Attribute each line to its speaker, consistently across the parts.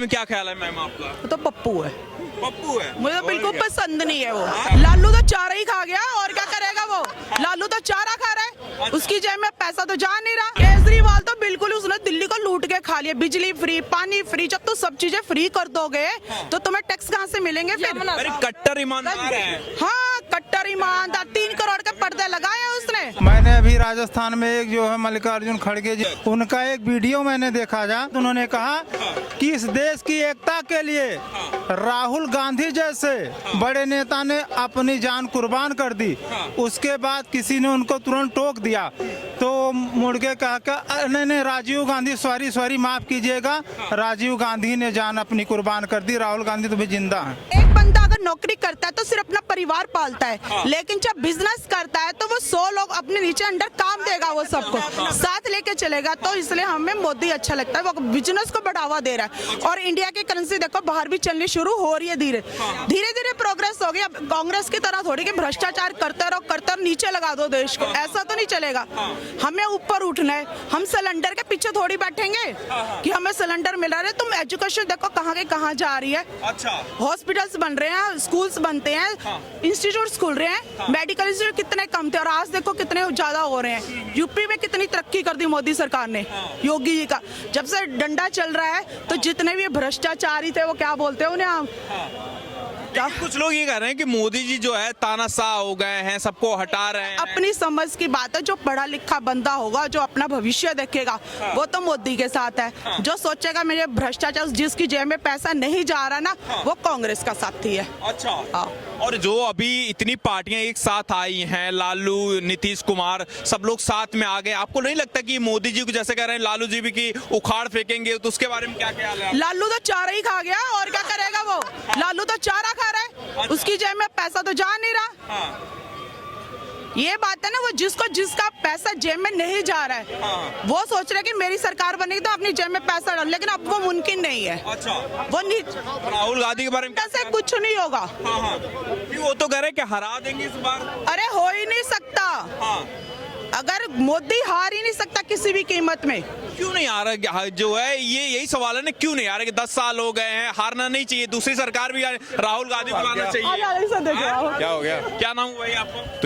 Speaker 1: में क्या ख्याल है मैम आपका?
Speaker 2: वो तो पप्पू है,
Speaker 1: पप्पू है,
Speaker 2: मुझे तो बिल्कुल पसंद नहीं है वो। लालू तो चारा ही खा गया और क्या करेगा वो। लालू तो चारा खा रहा है, उसकी जेब में पैसा तो जा नहीं रहा। केजरीवाल तो बिल्कुल उसने दिल्ली को लूट के खा लिया, बिजली फ्री, पानी फ्री। जब तो सब चीजें फ्री कर दोगे तो तुम्हें टैक्स कहाँ से मिलेंगे फिर?
Speaker 1: अरे कट्टर ईमानदार है।
Speaker 2: हाँ, कट्टर ईमानदार, 3 करोड़ के पर्दे लगाए हैं उसने।
Speaker 3: मैंने अभी राजस्थान में एक जो है मल्लिकार्जुन खड़गे जी, उनका एक वीडियो मैंने देखा था। उन्होंने कहा कि इस देश की एकता के लिए राहुल गांधी जैसे बड़े नेता ने अपनी जान कुर्बान कर दी। उसके बाद किसी ने उनको तुरंत टोक दिया तो मुड़ के कहा कि नहीं राजीव गांधी सॉरी माफ कीजिएगा, राजीव गांधी ने जान अपनी कुर्बान कर दी, राहुल गांधी तो भी जिंदा है।
Speaker 2: एक बंदा अगर नौकरी करता है तो सिर्फ अपना परिवार पालता है, लेकिन जब बिजनेस करता है तो वो 100 लोग अपने नीचे अंडर काम देगा, वो सबको साथ लेके चलेगा। तो इसलिए हमें मोदी अच्छा लगता है, वो बिजनेस को बढ़ावा दे रहा है। और इंडिया की करेंसी देखो बाहर भी चलनी शुरू हो रही है, धीरे धीरे प्रोग्रेस हो गई। अब कांग्रेस की तरह थोड़ी कि भ्रष्टाचार करते रहो नीचे लगा दो देश को, ऐसा तो नहीं चलेगा। हमें ऊपर उठना है, हम सिलेंडर के पीछे थोड़ी बैठेंगे कि हमें सिलेंडर मिल रहा है। तुम एजुकेशन देखो कहाँ के कहाँ जा रही है।
Speaker 1: अच्छा,
Speaker 2: हॉस्पिटल्स बन रहे हैं, स्कूल्स बनते हैं, इंस्टीट्यूट्स खुल रहे हैं। मेडिकल इंस्टीट्यूट कितने कम थे और आज देखो कितने ज्यादा हो रहे हैं। यूपी में कितनी तरक्की कर दी मोदी सरकार ने, योगी जी का जब से डंडा चल रहा है। तो जितने भी भ्रष्टाचारी थे वो क्या बोलते हैं उन्हें, हम
Speaker 1: कुछ लोग ये कह रहे हैं कि मोदी जी जो है तानाशाह हो गए हैं, सबको हटा रहे हैं।
Speaker 2: अपनी समझ की बात है। जो पढ़ा लिखा बंदा होगा, जो अपना भविष्य देखेगा, वो तो मोदी के साथ है। जो सोचेगा मेरे भ्रष्टाचार, जिसकी जेब में पैसा नहीं जा रहा ना, वो कांग्रेस का साथी है।
Speaker 1: अच्छा, और जो अभी इतनी पार्टियां एक साथ आई हैं, लालू, नीतीश कुमार, सब लोग साथ में आ गए, आपको नहीं लगता कि मोदी जी को जैसे कह रहे हैं लालू जी भी की उखाड़ फेंकेंगे, तो उसके बारे में क्या ख्याल है?
Speaker 2: लालू तो चारा ही खा गया और क्या करेगा वो। लालू तो चारा खा रहा है, उसकी जेब में पैसा तो जा नहीं रहा। ये बात है ना, वो जिसका पैसा जेब में नहीं जा रहा है, वो सोच रहा है कि मेरी सरकार बनेगी तो अपनी जेब में पैसा डाल, लेकिन अब वो मुमकिन नहीं है।
Speaker 1: अच्छा,
Speaker 2: वो नहीं,
Speaker 1: राहुल गांधी के बारे में
Speaker 2: से कुछ नहीं होगा।
Speaker 1: वो तो कह रहे हैं कि हरा देंगे इस बार।
Speaker 2: अरे हो ही नहीं सकता। अगर मोदी हार ही नहीं सकता किसी भी कीमत में।
Speaker 1: क्यों नहीं आ रहा जो है, ये यही सवाल है ना, क्यों नहीं आ रहा? कि 10 साल हो गए हैं, हारना नहीं चाहिए, दूसरी सरकार भी राहुल गांधी को लाना चाहिए।
Speaker 4: क्या हो गया?
Speaker 1: क्या नाम हुआ भाई आपको?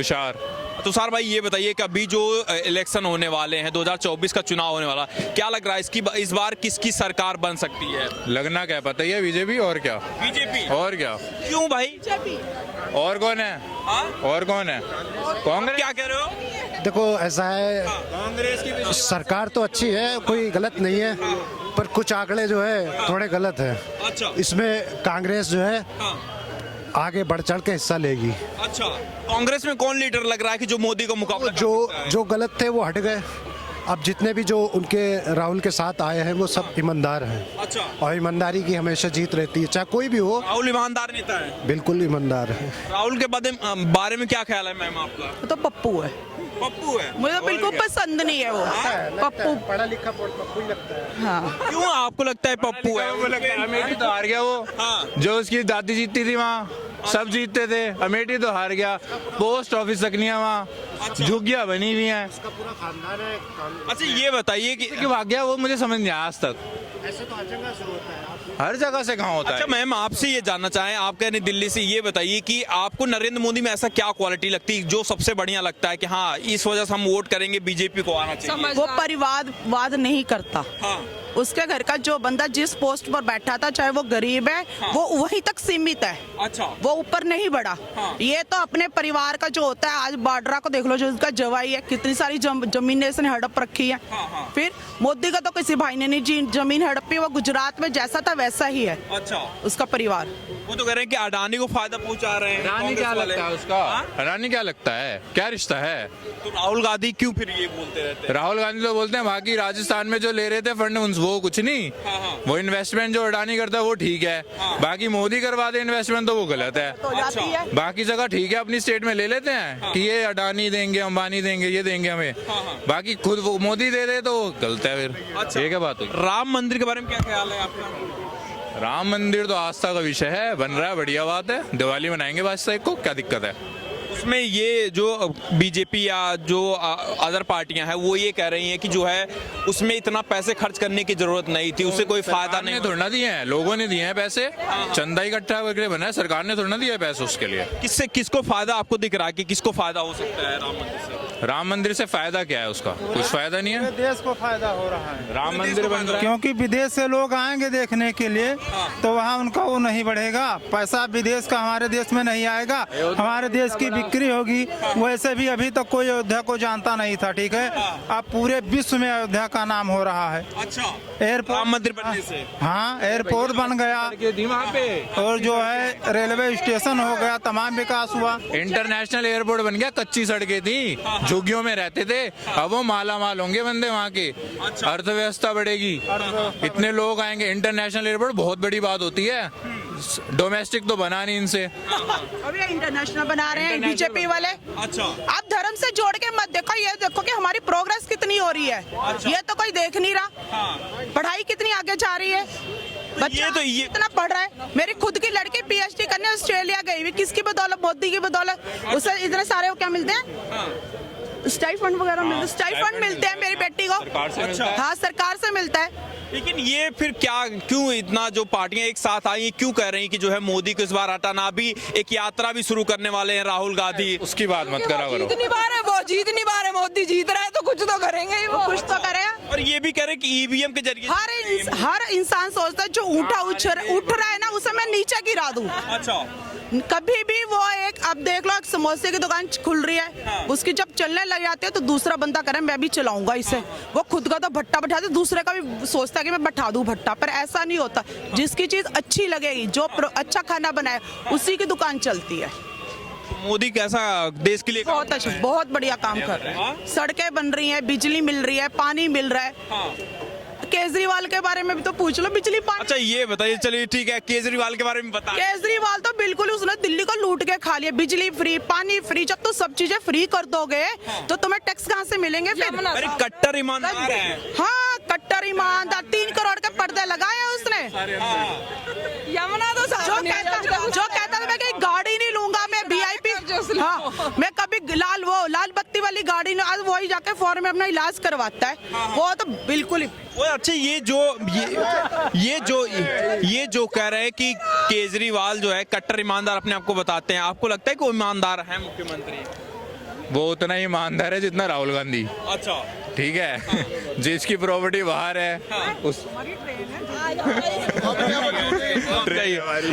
Speaker 4: तुषार
Speaker 1: भाई ये बताइए कि अभी जो इलेक्शन होने वाले हैं, 2024 का चुनाव होने वाला, क्या लग रहा है इस बार किसकी सरकार बन सकती है?
Speaker 4: लगना क्या पता ही है, बीजेपी और क्या?
Speaker 1: बीजेपी
Speaker 4: और क्या?
Speaker 1: क्यों भाई?
Speaker 4: और कौन है? और कौन है? कांग्रेस।
Speaker 1: क्या कह रहे हो?
Speaker 5: देखो ऐसा है,
Speaker 1: कांग्रेस की
Speaker 5: सरकार तो अच्छी है, कोई गलत नहीं है, पर कुछ आंकड़े जो है थोड़े गलत है।
Speaker 1: अच्छा,
Speaker 5: इसमें कांग्रेस जो है आगे बढ़ चढ़ के हिस्सा लेगी।
Speaker 1: अच्छा, कांग्रेस में कौन लीडर लग रहा है कि जो मोदी का मुकाबला
Speaker 5: जो गलत थे वो हट गए। अब जितने भी जो उनके राहुल के साथ आए हैं वो सब ईमानदार हैं।
Speaker 1: अच्छा,
Speaker 5: और ईमानदारी की हमेशा जीत रहती है, चाहे कोई भी हो।
Speaker 1: राहुल ईमानदार नेता है?
Speaker 5: बिल्कुल ईमानदार है।
Speaker 1: राहुल के बारे में क्या ख्याल है मैम आपका?
Speaker 2: वो तो पप्पू है,
Speaker 1: पप्पू है,
Speaker 2: मुझे तो बिल्कुल पसंद नहीं है वो। पप्पू
Speaker 5: पढ़ा लिखा पप्पू ही लगता है।
Speaker 2: हाँ,
Speaker 1: क्यों आपको लगता है पप्पू है?
Speaker 4: अमेठी तो हार गया वो। जो उसकी दादी जीतती थी वहाँ सब जीतते थे, अमेठी तो हार गया। पोस्ट ऑफिस तकनियाँ वहाँ झुग्गियाँ बनी हुई हैं।
Speaker 5: पूरा खानदान है।
Speaker 1: अच्छा, ये बताइए कि
Speaker 4: भाग गया वो, मुझे समझ नहीं आया आज तक।
Speaker 5: ऐसे तो हर जगह से होता है।
Speaker 4: हर जगह से कहाँ होता
Speaker 1: अच्छा
Speaker 4: है?
Speaker 1: मैम, आपसे ये जानना चाहें, आप कह रहे दिल्ली से, ये बताइए कि आपको नरेंद्र मोदी में ऐसा क्या क्वालिटी लगती है जो सबसे बढ़िया लगता है कि हाँ इस वजह से हम वोट करेंगे, बीजेपी को आना चाहिए?
Speaker 2: वो परिवारवाद नहीं करता। उसके घर का जो बंदा जिस पोस्ट पर बैठा था, चाहे वो गरीब है, वो वहीं तक सीमित है।
Speaker 1: अच्छा,
Speaker 2: वो ऊपर नहीं बढ़ा। ये तो अपने परिवार का जो होता है, आज बाड्रा को देख लो, जो उसका जवाई है, कितनी सारी जमीनें इसने हड़प रखी है। फिर मोदी का तो किसी भाई ने नहीं जमीन हड़पी, वो गुजरात में जैसा था वैसा ही है।
Speaker 1: अच्छा,
Speaker 2: उसका परिवार।
Speaker 1: वो तो कह रहे हैं कि अडानी को फायदा पहुंचा रहे हैं।
Speaker 4: रानी क्या लगता है उसका? रानी क्या लगता है, क्या रिश्ता है?
Speaker 1: तो राहुल गांधी क्यों फिर ये बोलते रहते हैं?
Speaker 4: राहुल गांधी तो बोलते हैं बाकी राजस्थान में जो ले रहे थे फंड वो कुछ नहीं, वो इन्वेस्टमेंट जो अडानी करता है वो ठीक है, बाकी मोदी करवा दे इन्वेस्टमेंट तो वो गलत है।
Speaker 2: तो जाती है।
Speaker 4: बाकी जगह ठीक है, अपनी स्टेट में ले लेते हैं कि ये अडानी देंगे, अंबानी देंगे, ये देंगे हमें, बाकी खुद वो मोदी दे दे तो गलत है फिर।
Speaker 1: अच्छा,
Speaker 4: ये क्या बात हुई?
Speaker 1: राम मंदिर के बारे में क्या ख्याल है आपका?
Speaker 4: राम मंदिर तो आस्था का विषय है, बन रहा है, बढ़िया बात है, दिवाली मनाएंगे 22 तारीख को, क्या दिक्कत है?
Speaker 1: उसमें ये जो बीजेपी या जो अदर पार्टियां हैं वो ये कह रही हैं कि जो है उसमें इतना पैसे खर्च करने की जरूरत नहीं थी, उससे कोई फायदा नहीं।
Speaker 4: थोड़ा ना दिए हैं, लोगों ने दिए हैं पैसे, चंदा इकट्ठा करके बना है, सरकार ने थोड़ा ना दिया है पैसे उसके लिए।
Speaker 1: किससे किसको फायदा आपको दिख रहा है कि किसको फायदा हो सकता है राम मंदिर से?
Speaker 4: राम मंदिर से फायदा क्या है उसका? कुछ फायदा नहीं है।
Speaker 3: देश को फायदा हो रहा है,
Speaker 4: राम मंदिर बन रहा है
Speaker 3: क्योंकि विदेश से लोग आएंगे देखने के लिए, तो वहाँ उनका वो नहीं बढ़ेगा, पैसा विदेश का हमारे देश में नहीं आएगा, हमारे देश की बिक्री होगी। वैसे भी अभी तक कोई अयोध्या को जानता नहीं था, ठीक है, अब पूरे विश्व में अयोध्या का नाम हो रहा है।
Speaker 1: अच्छा,
Speaker 3: एयरपोर्ट,
Speaker 1: राम मंदिर बनने से?
Speaker 3: हाँ, एयरपोर्ट बन गया
Speaker 4: वहाँ पे,
Speaker 3: और जो है रेलवे स्टेशन हो गया, तमाम विकास हुआ।
Speaker 4: इंटरनेशनल एयरपोर्ट बन गया, कच्ची सड़कें थी, झुग्गियों में रहते थे, अब वो माला माल होंगे बंदे वहाँ के, अर्थव्यवस्था बढ़ेगी, इतने लोग आएंगे। इंटरनेशनल एयरपोर्ट बहुत बड़ी बात होती है, डोमेस्टिक तो बना नहीं इनसे।
Speaker 2: अभी इंटरनेशनल बना रहे हैं बीजेपी वाले।
Speaker 1: अच्छा,
Speaker 2: आप धर्म से जोड़ के मत देखो, ये देखो कि हमारी प्रोग्रेस कितनी हो रही है। ये तो कोई देख नहीं रहा, पढ़ाई कितनी आगे जा रही है, बच्चा
Speaker 1: तो ये
Speaker 2: इतना पढ़ रहा है। मेरी खुद की लड़की पीएचडी करने ऑस्ट्रेलिया गई हुई, किसकी बदौलत? मोदी की बदौलत। उसे इतने सारे वो क्या मिलते हैं, स्टाइफंड वगैरह मिलते हैं, स्टाइफंड मिलते हैं मेरी बेटी को। हाँ, सरकार से मिलता है।
Speaker 1: लेकिन ये फिर क्या, क्यों इतना जो पार्टियां एक साथ आई हैं, क्यों कह रही हैं कि जो है मोदी को इस बार हटाना? अभी एक यात्रा भी शुरू करने वाले हैं राहुल गांधी।
Speaker 4: उसकी बात मत करा करो।
Speaker 6: जितनी बार है वो जीत नहीं पा रहे, मोदी जीत रहा है तो कुछ तो करेंगे ही वो।
Speaker 2: कुछ तो करे।
Speaker 1: और ये भी कह रहे हैं कि ईवीएम के जरिए
Speaker 2: हर इंसान सोचता है जो ऊँटा उठ रहा है ना, उसे मैं नीचे गिरा दूं।
Speaker 1: अच्छा,
Speaker 2: कभी भी वो एक, अब देख लो, एक समोसे की दुकान खुल रही है, उसकी जब चलने लग जाती है तो दूसरा बंदा करे मैं भी चलाऊंगा इसे। वो खुद का तो भट्टा बैठा दे, दूसरे का भी सोचता है कि मैं बैठा दूं भट्टा, पर ऐसा नहीं होता। जिसकी चीज अच्छी लगेगी, जो अच्छा खाना बनाए, उसी की दुकान चलती है।
Speaker 1: मोदी कैसा देश के लिए
Speaker 2: बहुत अच्छा, बहुत बढ़िया काम कर रहे हैं। सड़कें बन रही हैं, बिजली मिल रही है, पानी मिल रहा है। केजरीवाल के बारे में भी तो पूछ लो, बिजली पानी।
Speaker 1: अच्छा, ये बताइए, चलिए ठीक है, केजरीवाल के बारे में बता।
Speaker 2: केजरीवाल तो बिल्कुल, उसने दिल्ली को लूट के खा लिया। बिजली फ्री, पानी फ्री। जब तो सब चीजें फ्री कर दोगे तो तुम्हें टैक्स कहाँ से मिलेंगे फिर?
Speaker 1: अरे कट्टर ईमानदार है।
Speaker 2: हाँ, कट्टर ईमानदार। 3 करोड़ के पर्दे लगाए उसने।
Speaker 6: यमुना तो
Speaker 2: जो कहता था मैं कहीं गाड़ी नहीं लूंगा, मैं VIP, हाँ, मैं कभी लाल बत्ती वाली गाड़ी नहीं, आज वही जाके फौरन में अपना इलाज करवाता है। वो तो बिल्कुल ही।
Speaker 1: अच्छा, ये जो कह रहे हैं कि केजरीवाल जो है कट्टर ईमानदार अपने आप को बताते हैं, आपको लगता है कि वो ईमानदार है मुख्यमंत्री?
Speaker 4: वो उतना ही ईमानदार है जितना राहुल गांधी।
Speaker 1: अच्छा,
Speaker 4: ठीक है, जिसकी प्रॉपर्टी बाहर है उस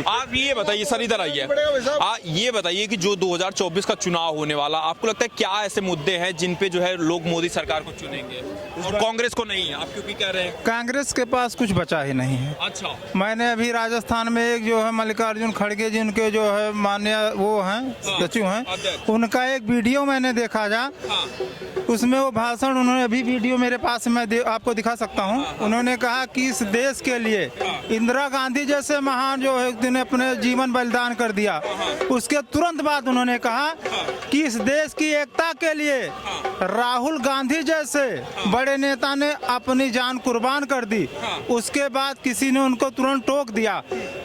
Speaker 1: आप ये बताइए सर, इधर आइए। आप ये बताइए कि जो 2024 का चुनाव होने वाला, आपको लगता है क्या ऐसे मुद्दे हैं जिन पे जो है लोग मोदी सरकार को चुनेंगे और कांग्रेस को नहीं? आप क्योंकि कह रहे हैं
Speaker 3: कांग्रेस के पास कुछ बचा ही नहीं है।
Speaker 1: अच्छा,
Speaker 3: मैंने अभी राजस्थान में एक जो है मल्लिकार्जुन खड़गे जी, उनके जो है मान्य वो हैं, सचिव हैं, उनका एक वीडियो मैंने देखा जा, उसमें वो भाषण उन्होंने, अभी वीडियो मेरे पास मैं आपको दिखा सकता हूँ। उन्होंने कहा कि इस देश के लिए इंदिरा गांधी जैसे महान जो है जिन्हें अपने जीवन बलिदान कर दिया, उसके तुरंत बाद उन्होंने कहा कि इस देश की एकता के लिए राहुल गांधी जैसे बड़े नेता ने अपनी जान कुर्बान कर दी। उसके बाद किसी ने उनको तुरंत टोक दिया,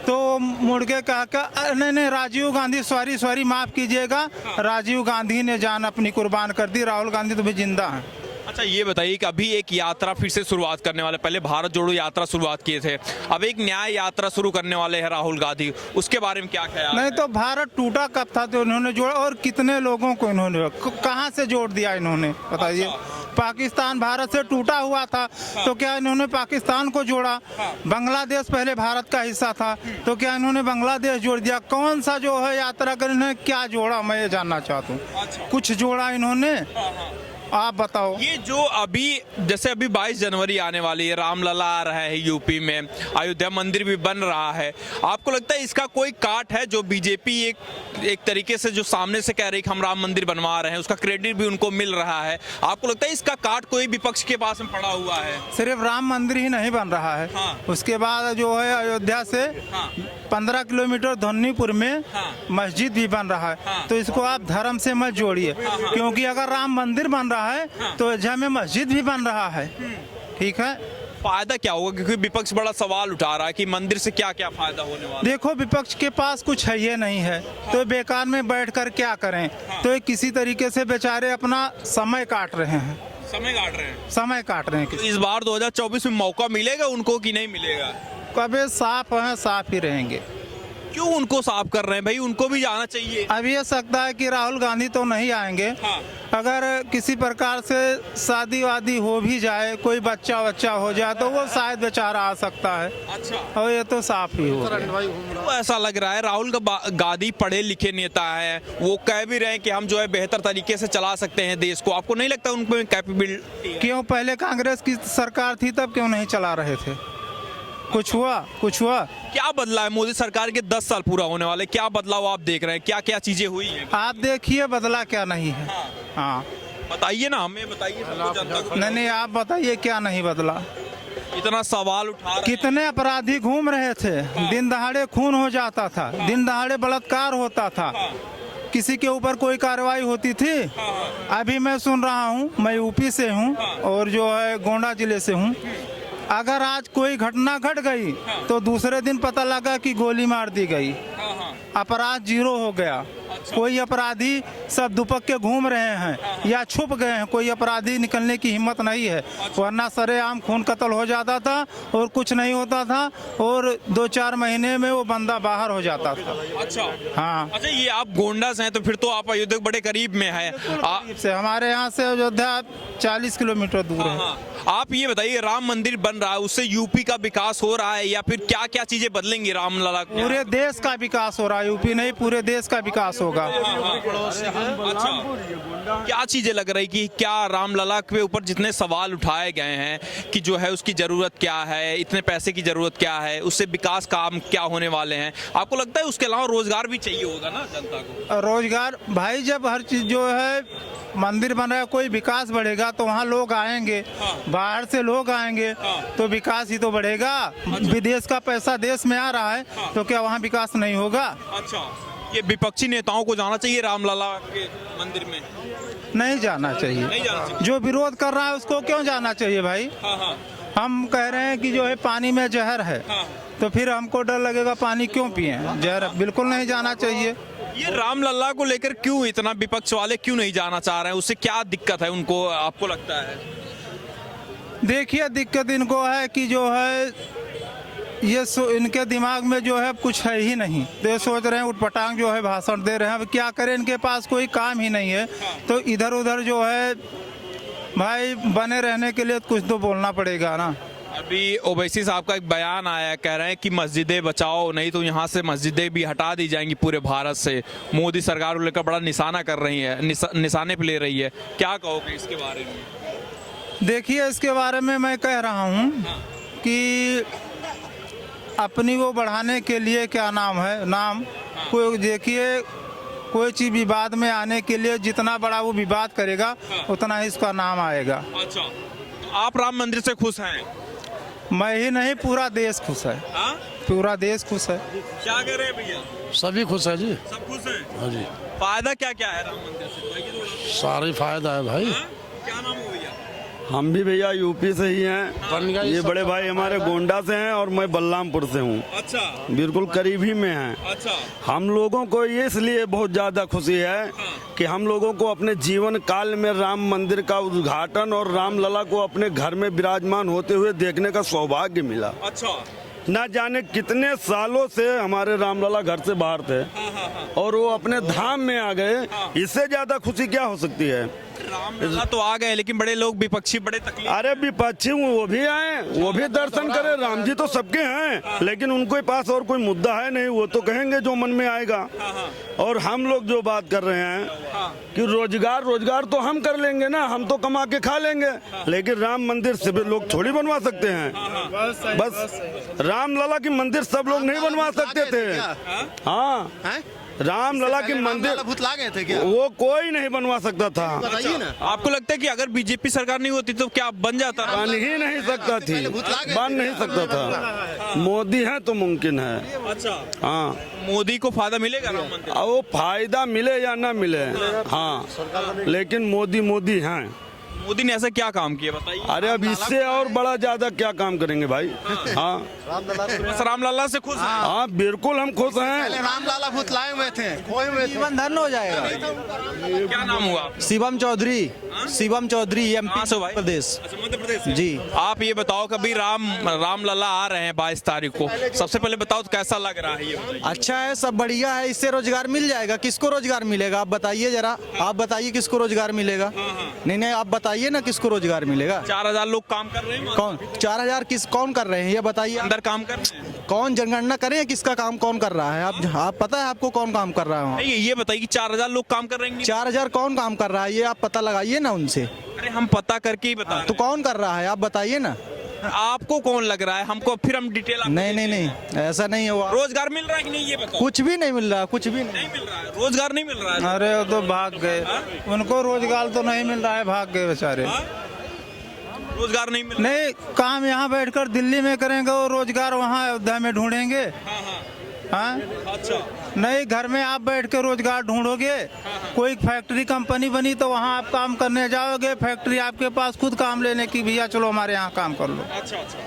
Speaker 3: तो मुड़ के कहा नहीं, राजीव गांधी, सॉरी माफ कीजिएगा, राजीव गांधी ने जान अपनी कुर्बान कर दी, राहुल गांधी तो भी जिंदा है।
Speaker 1: अच्छा, ये बताइए कि अभी एक यात्रा फिर से शुरुआत करने वाले, पहले भारत जोड़ो यात्रा शुरुआत किए थे, अब एक न्याय यात्रा शुरू करने वाले हैं राहुल गांधी, उसके बारे में क्या ख्याल?
Speaker 3: नहीं तो भारत टूटा कब था तो इन्होंने जोड़ा, और कितने लोगों को इन्होंने कहाँ से जोड़ दिया इन्होंने, बताइए। पाकिस्तान भारत से टूटा हुआ था तो क्या इन्होंने पाकिस्तान को जोड़ा? बांग्लादेश पहले भारत का हिस्सा था तो क्या इन्होंने बांग्लादेश जोड़ दिया? कौन सा जो है यात्रा कर इन्होंने क्या जोड़ा, मैं ये जानना चाहता हूँ। कुछ जोड़ा इन्होंने, आप बताओ।
Speaker 1: ये जो अभी जैसे अभी 22 जनवरी आने वाली है, रामलला आ रहा है यूपी में, अयोध्या मंदिर भी बन रहा है, आपको लगता है इसका कोई काट है जो बीजेपी एक तरीके से जो सामने से कह रही है कि हम राम मंदिर बनवा रहे हैं, उसका क्रेडिट भी उनको मिल रहा है, आपको लगता है इसका काट कोई विपक्ष के पास में पड़ा हुआ है?
Speaker 3: सिर्फ राम मंदिर ही नहीं बन रहा है, उसके बाद जो है अयोध्या से 15 किलोमीटर धन्नीपुर में मस्जिद भी बन रहा है। तो इसको आप धर्म से मत जोड़िए, क्योंकि अगर राम मंदिर बन रहा है तो अयोध्या में मस्जिद भी बन रहा है, ठीक है।
Speaker 1: फायदा क्या होगा, क्योंकि विपक्ष बड़ा सवाल उठा रहा है कि मंदिर से क्या क्या फायदा होने वाला है?
Speaker 3: देखो विपक्ष के पास कुछ है ये नहीं है, तो बेकार में बैठकर क्या करें। तो ये किसी तरीके से बेचारे अपना समय काट रहे हैं,
Speaker 1: समय काट रहे हैं।
Speaker 3: समय काट रहे हैं।
Speaker 1: तो इस बार 2024 में मौका मिलेगा उनको कि नहीं मिलेगा?
Speaker 3: कभी साफ हैं, साफ ही रहेंगे।
Speaker 1: क्यों उनको साफ कर रहे हैं भाई, उनको भी जाना चाहिए।
Speaker 3: अब ये सकता है कि राहुल गांधी तो नहीं आएंगे।
Speaker 1: हाँ।
Speaker 3: अगर किसी प्रकार से शादी वादी हो भी जाए, कोई बच्चा हो जाए, तो वो शायद बेचारा आ सकता है।
Speaker 1: अच्छा,
Speaker 3: और ये तो साफ ही हो गया।
Speaker 1: तो ऐसा लग रहा है राहुल गांधी पढ़े लिखे नेता है, वो कह भी रहे हैं कि हम जो है बेहतर तरीके से चला सकते हैं देश को। आपको नहीं लगता उनको कैपेबिलिटी?
Speaker 3: क्यों पहले कांग्रेस की सरकार थी तब क्यों नहीं चला रहे थे? कुछ हुआ?
Speaker 1: क्या बदला है? मोदी सरकार के 10 साल पूरा होने वाले, क्या बदलाव आप देख रहे हैं? क्या क्या चीजें हुई हैं?
Speaker 3: आप देखिए बदला क्या नहीं है। हाँ
Speaker 1: बताइए ना, हमें बताइए, सबको जनता को।
Speaker 3: नहीं आप बताइए क्या नहीं बदला।
Speaker 1: इतना सवाल उठा रहे हैं।
Speaker 3: कितने अपराधी घूम रहे थे, दिन दहाड़े खून हो जाता था, दिन दहाड़े बलात्कार होता था, किसी के ऊपर कोई कार्रवाई होती थी? अभी मैं सुन रहा हूँ, मैं यूपी से हूँ और जो है गोंडा जिले से हूँ। अगर आज कोई घटना घट गई तो दूसरे दिन पता लगा कि गोली मार दी गई, अपराध 0 हो गया। कोई अपराधी सब दुपक के घूम रहे हैं या छुप गए हैं, कोई अपराधी निकलने की हिम्मत नहीं है। वरना सरेआम खून कत्ल हो जाता था और कुछ नहीं होता था, और 2-4 महीने में वो बंदा बाहर हो जाता था।
Speaker 1: अच्छा,
Speaker 3: हाँ।
Speaker 1: अच्छा, ये आप गोंडा से हैं तो फिर तो आप अयोध्या के बड़े करीब में है।
Speaker 3: से हमारे यहाँ से अयोध्या 40 किलोमीटर दूर है।
Speaker 1: आप ये बताइए, राम मंदिर बन रहा है, उससे यूपी का विकास हो रहा है या फिर क्या क्या चीजें बदलेंगी रामलला?
Speaker 3: पूरे देश का विकास हो रहा है, यूपी नहीं पूरे देश का विकास होगा।
Speaker 1: अच्छा, क्या चीजें लग रही कि क्या रामलला के ऊपर जितने सवाल उठाए गए हैं कि जो है उसकी जरूरत क्या है, इतने पैसे की जरूरत क्या है, उससे विकास काम क्या होने वाले हैं, आपको लगता है उसके अलावा रोजगार भी चाहिए होगा ना जनता को?
Speaker 3: रोजगार भाई, जब हर चीज जो है मंदिर बन रहा है, कोई विकास बढ़ेगा तो वहाँ लोग आएंगे। बाहर से लोग आएंगे तो विकास ही तो बढ़ेगा। विदेश का पैसा देश में आ रहा है तो क्या वहाँ विकास नहीं होगा?
Speaker 1: अच्छा, ये विपक्षी नेताओं को जाना चाहिए रामलला के मंदिर में?
Speaker 3: नहीं जाना चाहिए।
Speaker 1: नहीं जाना चाहिए।
Speaker 3: जो विरोध कर रहा है उसको क्यों जाना चाहिए भाई? हम कह रहे हैं कि जो है पानी में जहर है, तो फिर हमको डर लगेगा पानी क्यों पिए? जहर बिल्कुल नहीं जाना चाहिए।
Speaker 1: ये रामलला को लेकर क्यों इतना विपक्ष वाले क्यों नहीं जाना चाह रहे हैं? उससे क्या दिक्कत है उनको, आपको लगता है?
Speaker 3: देखिए दिक्कत इनको है कि जो है ये इनके दिमाग में जो है कुछ है ही नहीं, तो ये सोच रहे हैं उठपटांग जो है भाषण दे रहे हैं। अब क्या करें, इनके पास कोई काम ही नहीं है, तो इधर उधर जो है भाई बने रहने के लिए कुछ तो बोलना पड़ेगा ना।
Speaker 1: अभी ओवैसी साहब का एक बयान आया, कह रहे हैं कि मस्जिदें बचाओ, नहीं तो यहाँ से मस्जिदें भी हटा दी जाएंगी पूरे भारत से। मोदी सरकार को लेकर बड़ा निशाना कर रही है, निशाने पे ले रही है। क्या कहोगे इसके बारे में?
Speaker 3: देखिए इसके बारे में मैं कह रहा हूँ कि अपनी वो बढ़ाने के लिए क्या नाम कोई, देखिए कोई चीज विवाद में आने के लिए जितना बड़ा वो विवाद करेगा उतना ही इसका नाम आएगा।
Speaker 1: अच्छा, तो आप राम मंदिर से खुश हैं?
Speaker 3: मैं ही नहीं, पूरा देश खुश है। पूरा देश खुश है।
Speaker 1: क्या कह रहे हैं भैया?
Speaker 7: सभी खुश है जी।
Speaker 1: सब खुश हैं?
Speaker 7: हाँ जी,
Speaker 1: फायदा क्या क्या है राम मंदिर से?
Speaker 7: सारा ही फायदा है भाई।
Speaker 1: क्या नाम हो भैया?
Speaker 8: हम भी भैया यूपी से ही हैं। ये बड़े भाई हमारे गोंडा से हैं और मैं बलरामपुर से हूँ।
Speaker 1: अच्छा,
Speaker 8: बिल्कुल करीब ही में हैं।
Speaker 1: अच्छा,
Speaker 8: हम लोगों को ये इसलिए बहुत ज्यादा खुशी है कि हम लोगों को अपने जीवन काल में राम मंदिर का उद्घाटन और रामलला को अपने घर में विराजमान होते हुए देखने का सौभाग्य मिला।
Speaker 1: अच्छा,
Speaker 8: न जाने कितने सालों से हमारे रामलला घर से बाहर थे और वो अपने धाम में आ गए। इससे ज्यादा खुशी क्या हो सकती है?
Speaker 1: रामलला तो आ गए, लेकिन बड़े लोग विपक्षी बड़े तकलीफ।
Speaker 8: अरे विपक्षी वो भी आए, वो भी दर्शन करें। राम जी तो सबके हैं, लेकिन उनके पास और कोई मुद्दा है नहीं, वो तो कहेंगे जो मन में आएगा। और हम लोग जो बात कर रहे हैं कि रोजगार तो हम कर लेंगे ना, हम तो कमा के खा लेंगे, लेकिन राम मंदिर से भी लोग थोड़ी बनवा सकते हैं। बस रामलला की मंदिर सब लोग नहीं बनवा सकते थे। हाँ, रामलला की मंदिर
Speaker 5: भुतला गए थे क्या?
Speaker 8: वो कोई नहीं बनवा सकता था।
Speaker 5: बताइए ना।
Speaker 1: आपको लगता है कि अगर बीजेपी सरकार नहीं होती तो क्या बन जाता?
Speaker 8: बन ही नहीं सकता थी, बन नहीं सकता था। मोदी है तो मुमकिन है।
Speaker 1: अच्छा,
Speaker 8: हाँ,
Speaker 1: मोदी को फायदा मिलेगा राम मंदिर?
Speaker 8: वो फायदा मिले या ना मिले, हाँ, लेकिन मोदी हैं।
Speaker 1: मोदी ने ऐसा क्या काम किया बताइए।
Speaker 8: अरे अब इससे और बड़ा ज्यादा क्या काम करेंगे भाई। हाँ
Speaker 1: बस रामलला से खुश हैं।
Speaker 8: हाँ बिल्कुल हम खुश हैं।
Speaker 3: रामलाला फुतलाए हुए थे, खोए हुए थे। जीवन धन्य हो जाएगा।
Speaker 1: क्या नाम हुआ आपका?
Speaker 3: शिवम चौधरी, शिवम चौधरी,
Speaker 1: कहाँ से हो भाई?
Speaker 3: प्रदेश।
Speaker 1: अच्छा, मध्य प्रदेश से।
Speaker 3: जी।
Speaker 1: आप ये बताओ कभी रामलला आ रहे हैं 22 तारीख को, सबसे पहले बताओ तो कैसा लग रहा है ये बताइए।
Speaker 3: अच्छा है, सब बढ़िया है, इससे रोजगार मिल जाएगा। किसको रोजगार मिलेगा आप बताइए जरा, आप बताइए किसको रोजगार मिलेगा। नहीं आप बताइए ना किसको रोजगार मिलेगा।
Speaker 1: 4000 लोग काम कर रहे हैं।
Speaker 3: कौन 4000 कौन कर रहे हैं ये बताइए।
Speaker 1: अंदर काम कर रहे हैं।
Speaker 3: कौन जनगणना करें किसका काम कौन कर रहा है। आप पता है आपको कौन काम कर रहा है वहाँ?
Speaker 1: नहीं, ये बताइए कि 4000 लोग काम कर रहे हैं।
Speaker 3: 4000 कौन काम कर रहा है ये आप पता लगाइए ना उनसे।
Speaker 1: अरे हम पता करके ही बता
Speaker 3: तो कौन कर रहा है आप बताइए ना।
Speaker 1: आपको कौन लग रहा है हमको, फिर हम डिटेल आपको
Speaker 3: नहीं ऐसा नहीं हुआ।
Speaker 1: रोजगार मिल रहा है कि नहीं ये बताओ।
Speaker 3: कुछ भी नहीं मिल रहा, कुछ भी नहीं।
Speaker 1: नहीं मिल रहा है, रोजगार नहीं मिल रहा है।
Speaker 3: अरे वो तो भाग गए, उनको रोजगार तो नहीं मिल रहा है, भाग गए बेचारे।
Speaker 1: रोजगार नहीं मिल रहा
Speaker 3: नहीं काम यहाँ बैठकर दिल्ली में करेंगे और रोजगार वहाँ अयोध्या में ढूंढेंगे। हाँ
Speaker 1: अच्छा।
Speaker 3: नहीं घर में आप बैठ के रोजगार ढूंढोगे। कोई फैक्ट्री कंपनी बनी तो वहाँ आप काम करने जाओगे, फैक्ट्री आपके पास खुद काम लेने की, भैया चलो हमारे यहाँ काम कर लो।
Speaker 1: अच्छा अच्छा।